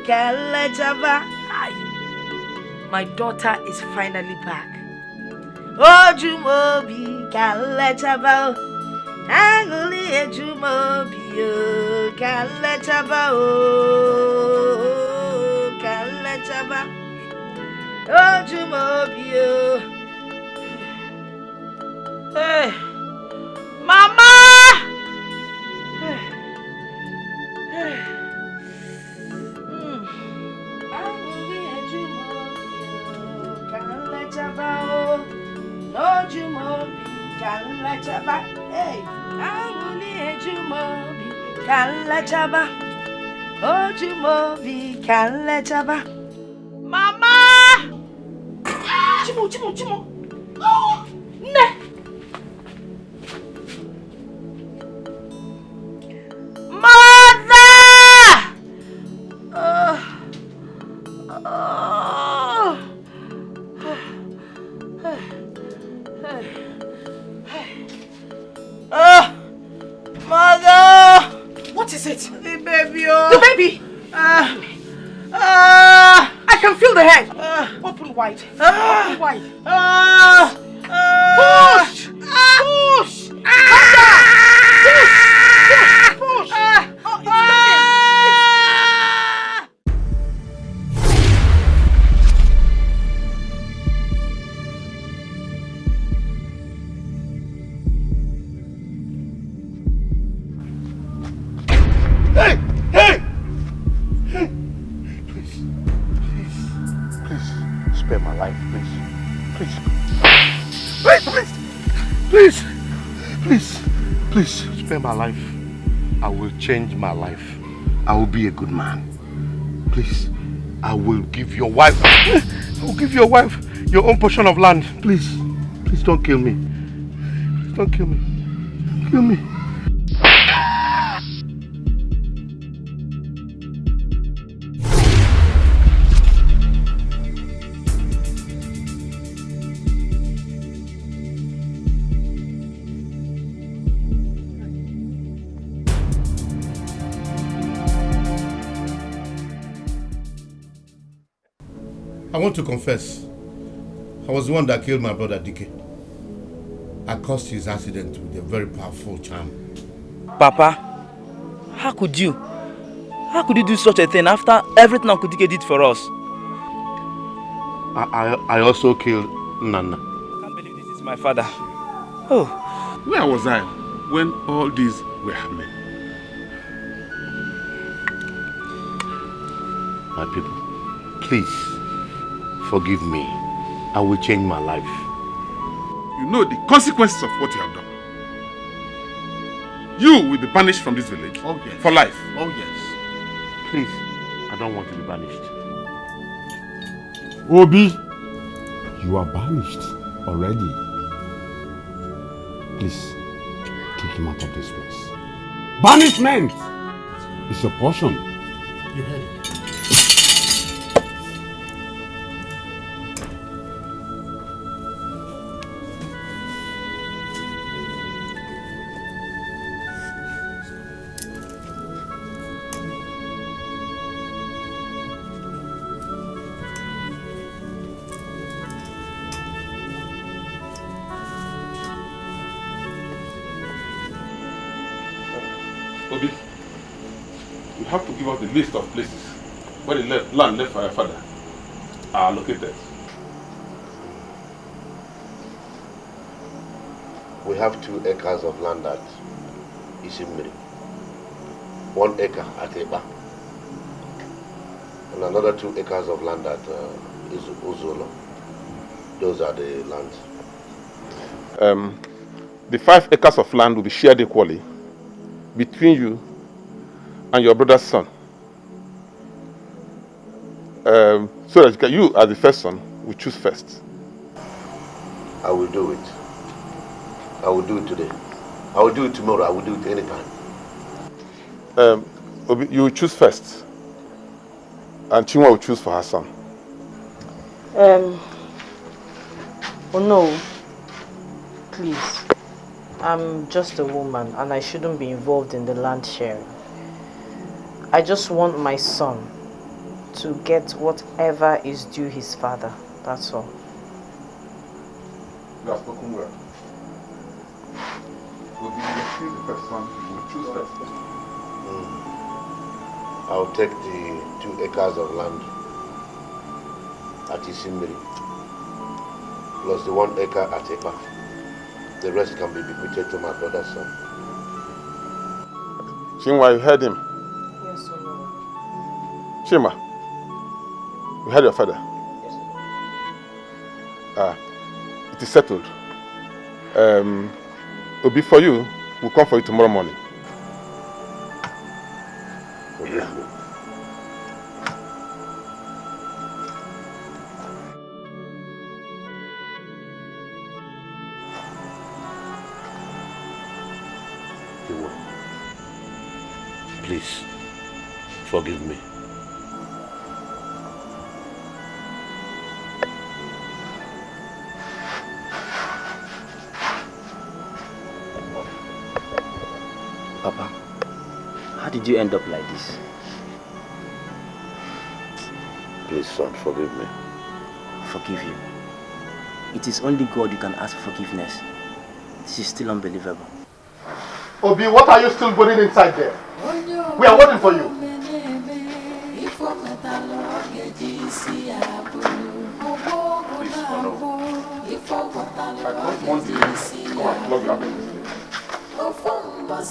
Can let chava. Ay. My daughter is finally back. Ojumobi. Can let chava. Anguli ejumobio kalechaba kalechaba ojumobio. Hey, Mama! Anguli ejumobio kalechaba ojumobio kalechaba. Hey, anguli ejumobi kalechaba. Ojumobi kalechaba. Mama! Chimo. Oh, ne. Mother! Mother! What is it? The baby. The baby! I can feel the head. Open wide. Open wide. Push! Push! Push! Oh, it's coming. Hey! Please, spare my life, please. Please, spare my life. I will change my life. I will be a good man. Please, I will give your wife... I will give your wife your own portion of land. Please, please don't kill me. Please don't kill me. Kill me. I want to confess. I was the one that killed my brother Dikeh. I caused his accident with a very powerful charm. Papa, how could you? How could you do such a thing after everything Uncle Dikeh did for us? I also killed Nana. I can't believe this is my father. Oh. Where was I when all these were happening? My people, please forgive me. I will change my life. You know the consequences of what you have done. You will be banished from this village. Oh, yes. For life. Oh, yes. Please, I don't want to be banished. Obi, you are banished already. Please, take him out of this place. Banishment is your portion. You heard it. Obi, you have to give us the list of places where the land left by your father are located. We have 2 acres of land at Isimmiri, 1 acre at Eba, and another 2 acres of land at Uzolo. Those are the lands. The 5 acres of land will be shared equally between you and your brother's son. So that you, as the first son, will choose first. I will do it. I will do it today. I will do it tomorrow. I will do it anytime. You will choose first. And Chinwa will choose for her son. Oh no. Please. I'm just a woman and I shouldn't be involved in the land sharing. I just want my son to get whatever is due his father. That's all. You have spoken well. Will be the first son, you will choose first. I'll take the 2 acres of land at Isimmiri, plus the 1 acre at Eba. The rest can be bequeathed to my brother's son. Chinwa, you heard him? Yes or no? Chima, you heard your father? Yes. It is settled. Obi, for you, we'll come for you tomorrow morning. Forgive me. Please, forgive me. Papa, how did you end up like this? Please, son, forgive me. Forgive you. It is only God you can ask forgiveness. This is still unbelievable. Obi, what are you still going inside there? We are waiting for you.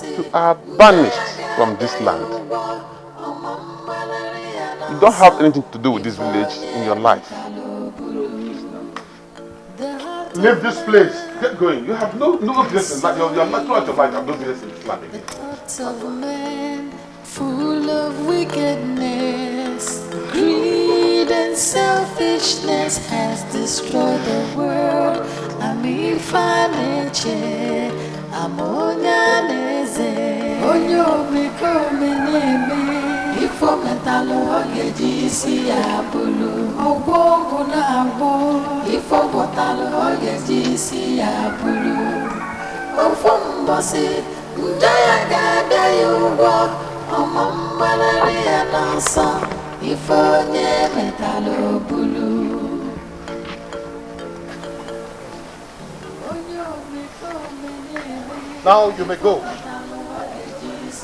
You are banished from this land. You don't have anything to do with this village in your life. Leave this place. Get going. You have no business in life. You are not throughout your life. You have no business in this land again. Full of Foolishness has destroyed the world. I'm ifanache, I'm onyaneze. Onyo become neme. Ifo metalo ogeji si abulu. Ogwo na agwo. Ifo botalo ogeji si abulu. Ofo mbasi, njaya gada yuwa. Omambalari anasa. Ifo nye metalo bulu. Now you may go.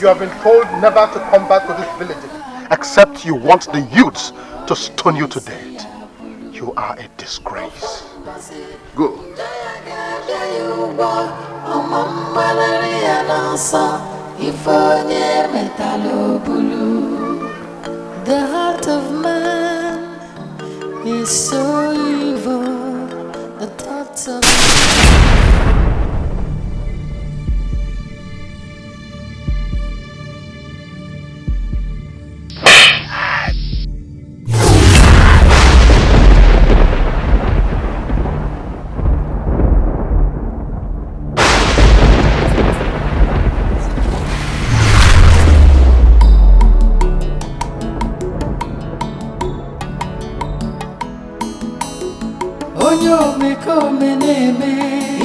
You have been told never to come back to this village except you want the youths to stone you to death. You are a disgrace. Go. The heart of man is so evil. The thoughts of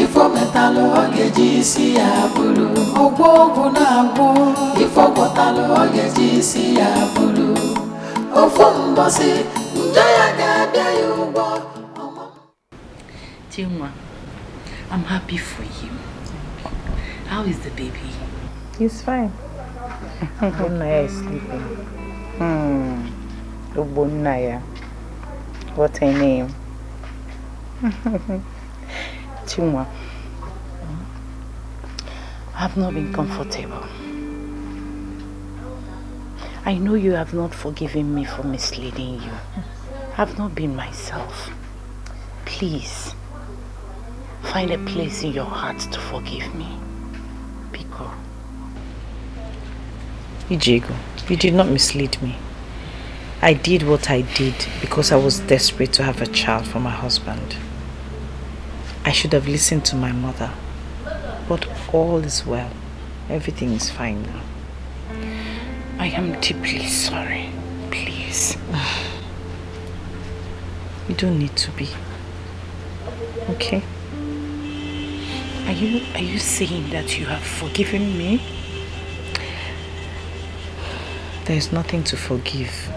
ifo metalo ogeji si abulu. Ogwo na agwo. Ifo botalo ogeji si abulu. Ofo mbasi njaya gabia yubo. Chinwa, I'm happy for you. How is the baby? He's fine. Obunaya is sleeping. Obunaya. What a name. Chinwa, I have not been comfortable. I know you have not forgiven me for misleading you. I have not been myself. Please, find a place in your heart to forgive me. Biko. Ijigo, you did not mislead me. I did what I did because I was desperate to have a child for my husband. I should have listened to my mother. But all is well. Everything is fine now. I am deeply sorry. Please. You don't need to be. Okay? Are you saying that you have forgiven me? There is nothing to forgive.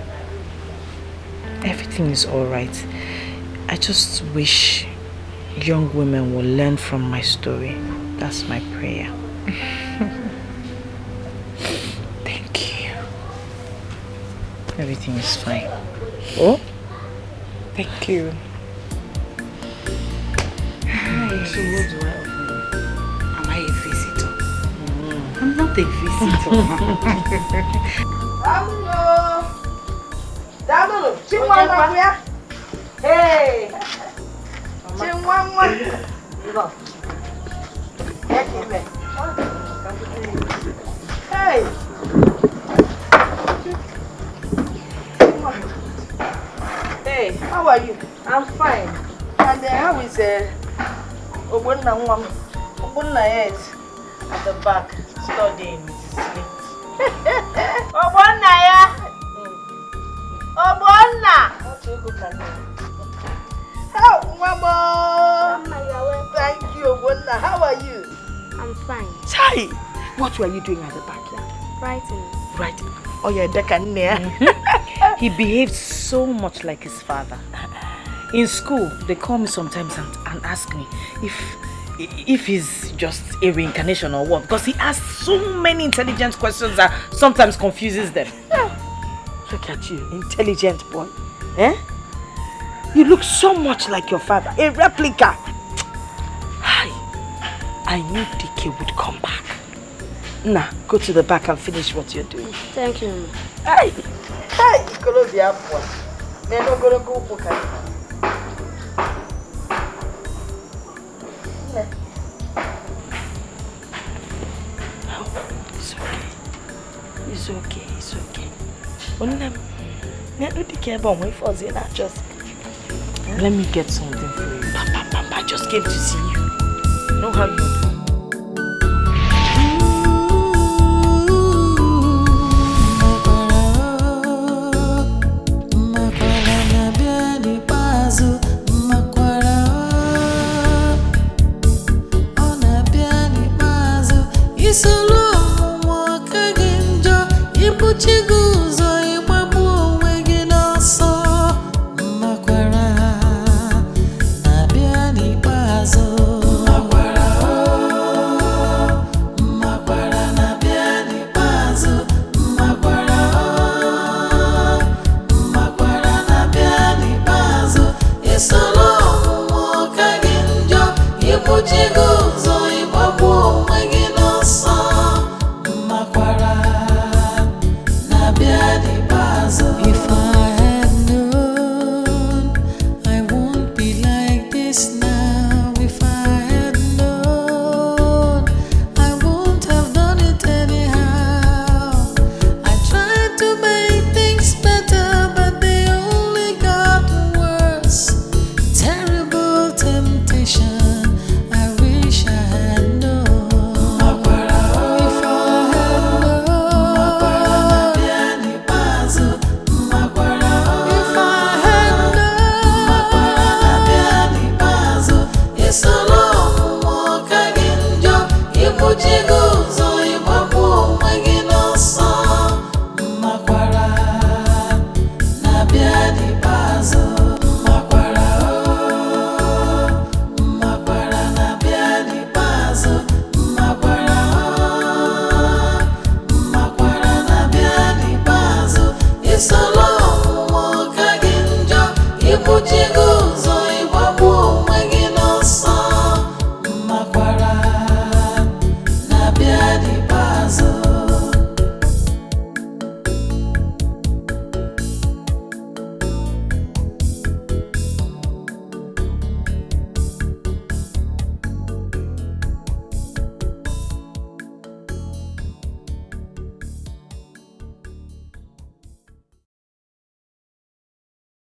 Everything is alright. I just wish young women will learn from my story. That's my prayer. Thank you. Everything is fine. Oh? Thank you. Hi. So what do I offer you? Am I a visitor? I'm not a visitor. Damolo, Chimwa, hey, Chimwa, hey, hey, how are you? I'm fine. And how is Obunna is at the back studying with his sleep. Obunna, yeah. Obunna! How, Mama? Thank you, Obunna. How are you? I'm fine. Chai! What were you doing at the backyard? Writing. Writing? Oh, yeah, Dikeh. He behaved so much like his father. In school, they call me sometimes and ask me if he's just a reincarnation or what, because he asks so many intelligent questions that sometimes confuses them. Look at you, intelligent boy. Eh? You look so much like your father, a replica. Hi, I knew Dikeh would come back. Now, go to the back and finish what you're doing. Thank you. Hi, hi, Colombia boy. Men are gonna go for It's okay. It's okay. I don't care about my father, not just. Let me get something for you. Papa just came to see you. You know how you